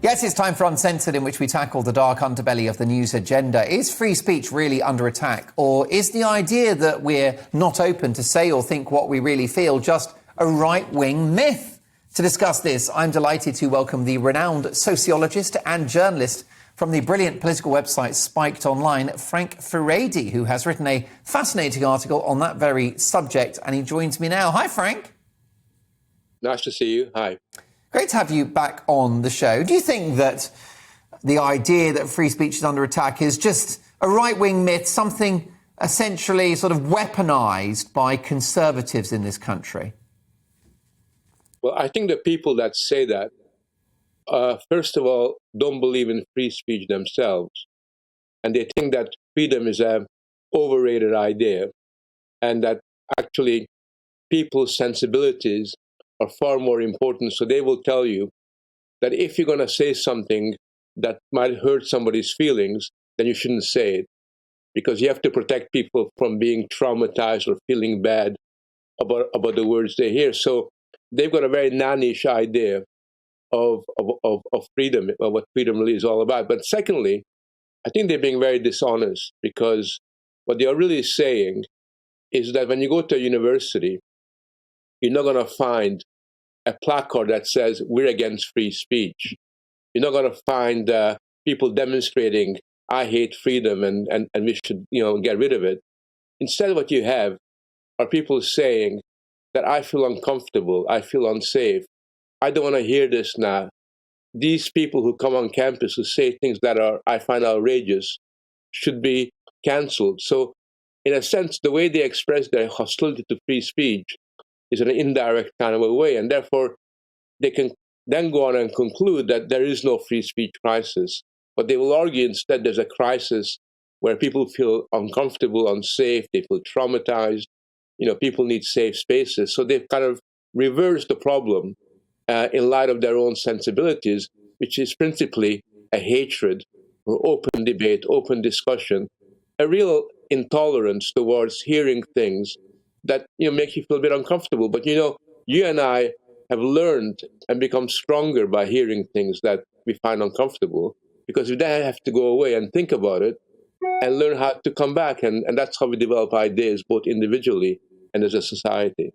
Yes, it's time for Uncensored, in which we tackle the dark underbelly of the news agenda. Is free speech really under attack? Or is the idea that we're not open to say or think what we really feel just a right-wing myth? To discuss this, I'm delighted to welcome the renowned sociologist and journalist from the brilliant political website Spiked Online, Frank Furedi, who has written a fascinating article on that very subject, and he joins me now. Hi, Frank. Nice to see you. Hi. Great to have you back on the show. Do you think that the idea that free speech is under attack is just a right-wing myth, something essentially sort of weaponized by conservatives in this country? Well, I think the people that say that, first of all, don't believe in free speech themselves. And they think that freedom is an overrated idea and that actually people's sensibilities are far more important. So they will tell you that if you're going to say something that might hurt somebody's feelings, then you shouldn't say it, because you have to protect people from being traumatized or feeling bad about the words they hear. So they've got a very nannish idea of freedom, of what freedom really is all about. But secondly, I think they're being very dishonest, because what they are really saying is that when you go to a university, you're not going to find a placard that says we're against free speech. You're not going to find people demonstrating I hate freedom and we should get rid of it. Instead, what you have are people saying that I feel uncomfortable, I feel unsafe, I don't want to hear this now. These people who come on campus who say things that I find outrageous should be canceled. So in a sense, the way they express their hostility to free speech is in an indirect kind of a way. And therefore, they can then go on and conclude that there is no free speech crisis. But they will argue instead there's a crisis where people feel uncomfortable, unsafe, they feel traumatized. People need safe spaces. So they've kind of reversed the problem in light of their own sensibilities, which is principally a hatred or open debate, open discussion, a real intolerance towards hearing things that make you feel a bit uncomfortable. But you and I have learned and become stronger by hearing things that we find uncomfortable, because we then have to go away and think about it and learn how to come back. And that's how we develop ideas, both individually and as a society.